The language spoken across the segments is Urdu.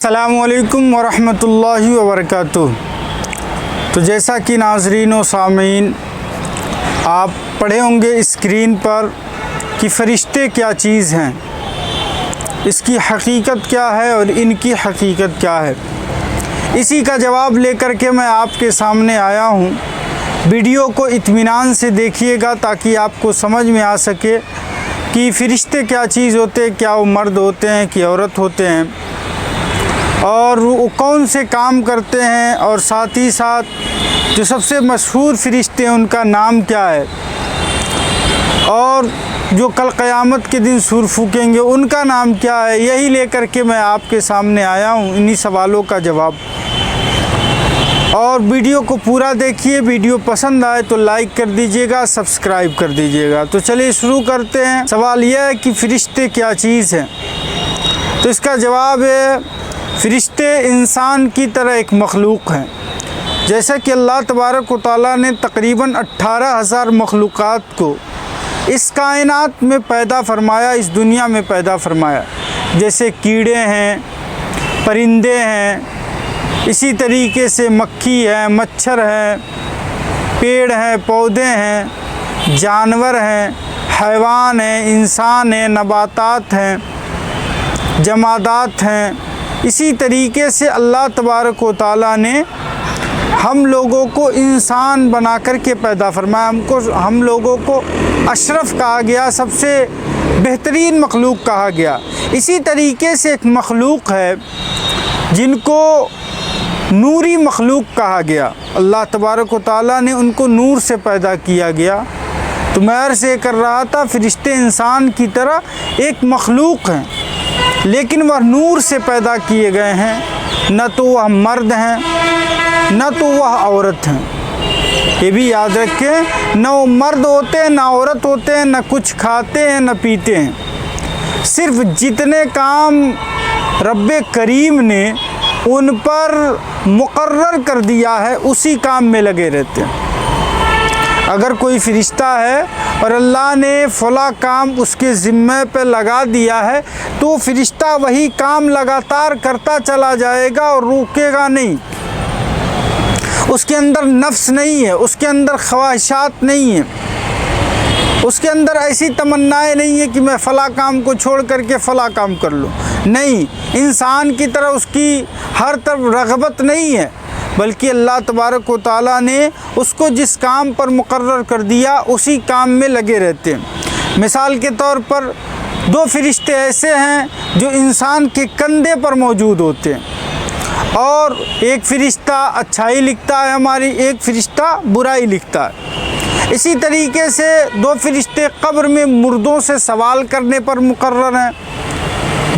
السلام علیکم ورحمۃ اللہ وبرکاتہ۔ تو جیسا کہ ناظرین و سامعین آپ پڑھے ہوں گے اسکرین پر کہ فرشتے کیا چیز ہیں، اس کی حقیقت کیا ہے اور ان کی حقیقت کیا ہے، اسی کا جواب لے کر کے میں آپ کے سامنے آیا ہوں۔ ویڈیو کو اطمینان سے دیکھیے گا تاکہ آپ کو سمجھ میں آ سکے کہ فرشتے کیا چیز ہوتے ہیں، کیا وہ مرد ہوتے ہیں کہ عورت ہوتے ہیں، اور وہ کون سے کام کرتے ہیں، اور ساتھ ہی ساتھ جو سب سے مشہور فرشتے ہیں ان کا نام کیا ہے، اور جو کل قیامت کے دن سور پھونکیں گے ان کا نام کیا ہے۔ یہی لے کر کے میں آپ کے سامنے آیا ہوں، انہی سوالوں کا جواب۔ اور ویڈیو کو پورا دیکھیے، ویڈیو پسند آئے تو لائک کر دیجیے گا، سبسکرائب کر دیجیے گا۔ تو چلیے شروع کرتے ہیں۔ سوال یہ ہے کہ فرشتے کیا چیز ہیں، تو اس کا جواب ہے فرشتے انسان کی طرح ایک مخلوق ہیں۔ جیسا کہ اللہ تبارک و تعالیٰ نے تقریباً 18,000 مخلوقات کو اس کائنات میں پیدا فرمایا، اس دنیا میں پیدا فرمایا، جیسے کیڑے ہیں، پرندے ہیں، اسی طریقے سے مکھی ہے، مچھر ہے، پیڑ ہیں، پودے ہیں، جانور ہیں، حیوان ہیں، انسان ہیں، نباتات ہیں، جمادات ہیں۔ اسی طریقے سے اللہ تبارک و تعالیٰ نے ہم لوگوں کو انسان بنا کر کے پیدا فرمایا۔ ہم لوگوں کو اشرف کہا گیا، سب سے بہترین مخلوق کہا گیا۔ اسی طریقے سے ایک مخلوق ہے جن کو نوری مخلوق کہا گیا، اللہ تبارک و تعالیٰ نے ان کو نور سے پیدا کیا گیا۔ تو میں عرض یہ کر رہا تھا فرشتے انسان کی طرح ایک مخلوق ہیں، لیکن وہ نور سے پیدا کیے گئے ہیں، نہ تو وہ مرد ہیں نہ تو وہ عورت ہیں۔ یہ بھی یاد رکھیں، نہ وہ مرد ہوتے ہیں نہ عورت ہوتے ہیں، نہ کچھ کھاتے ہیں نہ پیتے ہیں۔ صرف جتنے کام رب کریم نے ان پر مقرر کر دیا ہے اسی کام میں لگے رہتے ہیں۔ اگر کوئی فرشتہ ہے اور اللہ نے فلاں کام اس کے ذمہ پہ لگا دیا ہے تو وہ فرشتہ وہی کام لگاتار کرتا چلا جائے گا اور روکے گا نہیں۔ اس کے اندر نفس نہیں ہے، اس کے اندر خواہشات نہیں ہیں، اس کے اندر ایسی تمنائیں نہیں ہیں کہ میں فلاں کام کو چھوڑ کر کے فلاں کام کر لوں۔ نہیں، انسان کی طرح اس کی ہر طرف رغبت نہیں ہے، بلکہ اللہ تبارک و تعالیٰ نے اس کو جس کام پر مقرر کر دیا اسی کام میں لگے رہتے ہیں۔ مثال کے طور پر 2 فرشتے ایسے ہیں جو انسان کے کندھے پر موجود ہوتے ہیں، اور ایک فرشتہ اچھائی لکھتا ہے ہماری، ایک فرشتہ برائی لکھتا ہے۔ اسی طریقے سے 2 فرشتے قبر میں مردوں سے سوال کرنے پر مقرر ہیں،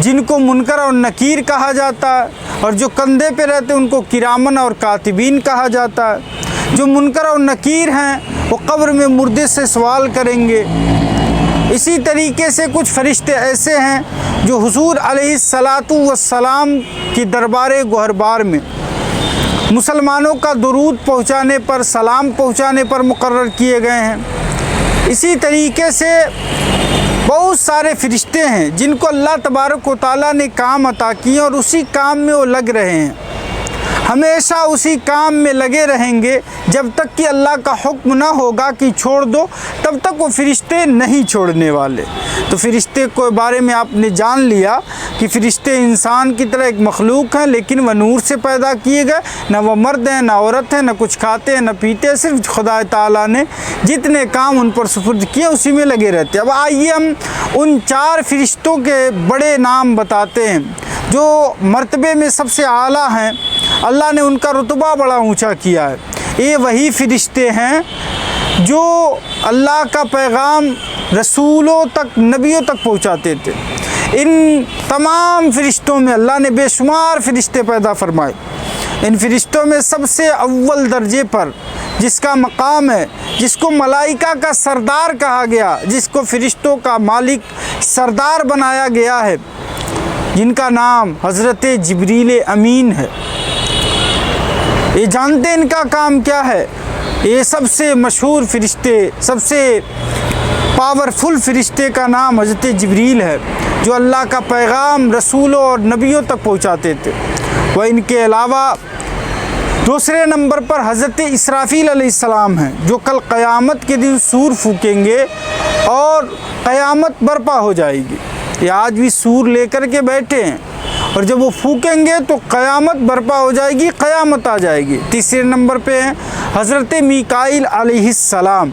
جن کو منکر اور نکیر کہا جاتا ہے، اور جو کندھے پہ رہتے ہیں ان کو کرامن اور کاتبین کہا جاتا ہے۔ جو منکر اور نکیر ہیں وہ قبر میں مردے سے سوال کریں گے۔ اسی طریقے سے کچھ فرشتے ایسے ہیں جو حضور علیہ السلام کی دربار گوہربار میں مسلمانوں کا درود پہنچانے پر، سلام پہنچانے پر مقرر کیے گئے ہیں۔ اسی طریقے سے بہت سارے فرشتے ہیں جن کو اللہ تبارک و تعالیٰ نے کام عطا کیے اور اسی کام میں وہ لگ رہے ہیں، ہمیشہ اسی کام میں لگے رہیں گے جب تک کہ اللہ کا حکم نہ ہوگا کہ چھوڑ دو، تب تک وہ فرشتے نہیں چھوڑنے والے۔ تو فرشتے کے بارے میں آپ نے جان لیا کہ فرشتے انسان کی طرح ایک مخلوق ہیں، لیکن وہ نور سے پیدا کیے گئے، نہ وہ مرد ہیں نہ عورت ہیں، نہ کچھ کھاتے ہیں نہ پیتے ہیں، صرف خدا تعالیٰ نے جتنے کام ان پر سپرد کیے اسی میں لگے رہتے ہیں۔ اب آئیے ہم ان 4 فرشتوں کے بڑے نام بتاتے ہیں جو مرتبے میں سب سے اعلیٰ ہیں، اللہ نے ان کا رتبہ بڑا اونچا کیا ہے۔ یہ وہی فرشتے ہیں جو اللہ کا پیغام رسولوں تک، نبیوں تک پہنچاتے تھے۔ ان تمام فرشتوں میں اللہ نے بے شمار فرشتے پیدا فرمائے۔ ان فرشتوں میں سب سے اول درجے پر جس کا مقام ہے، جس کو ملائکہ کا سردار کہا گیا، جس کو فرشتوں کا مالک سردار بنایا گیا ہے، جن کا نام حضرت جبریل امین ہے۔ یہ جانتے ہیں ان کا کام کیا ہے؟ یہ سب سے مشہور فرشتے، سب سے پاورفل فرشتے کا نام حضرت جبریل ہے، جو اللہ کا پیغام رسولوں اور نبیوں تک پہنچاتے تھے۔ وہ ان کے علاوہ دوسرے نمبر پر حضرت اسرافیل علیہ السلام ہیں، جو کل قیامت کے دن سور پھونکیں گے اور قیامت برپا ہو جائے گی۔ یہ آج بھی سور لے کر کے بیٹھے ہیں، اور جب وہ پھونکیں گے تو قیامت برپا ہو جائے گی، قیامت آ جائے گی۔ تیسرے نمبر پہ ہیں حضرت میکائیل علیہ السلام،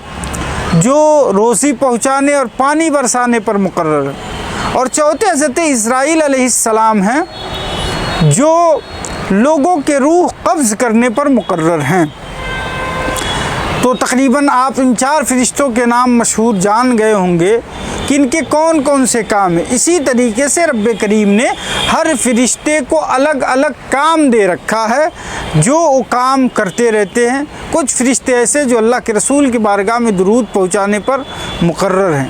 جو روزی پہنچانے اور پانی برسانے پر مقرر ہے۔ اور چوتھے حضرت اسرائیل علیہ السلام ہیں، جو لوگوں کے روح قبض کرنے پر مقرر ہیں۔ تو تقریباً آپ ان 4 فرشتوں کے نام مشہور جان گئے ہوں گے کہ ان کے کون کون سے کام ہیں۔ اسی طریقے سے رب کریم نے ہر فرشتے کو الگ الگ کام دے رکھا ہے، جو وہ کام کرتے رہتے ہیں۔ کچھ فرشتے ایسے جو اللہ کے رسول کی بارگاہ میں درود پہنچانے پر مقرر ہیں۔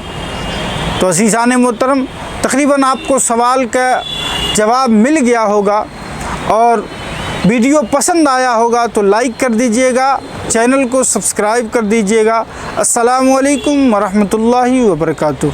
تو عزیزان محترم، تقریباً آپ کو سوال کا جواب مل گیا ہوگا، اور ویڈیو پسند آیا ہوگا تو لائک کر دیجئے گا، چینل کو سبسکرائب کر دیجئے گا۔ السلام علیکم ورحمۃ اللہ وبرکاتہ۔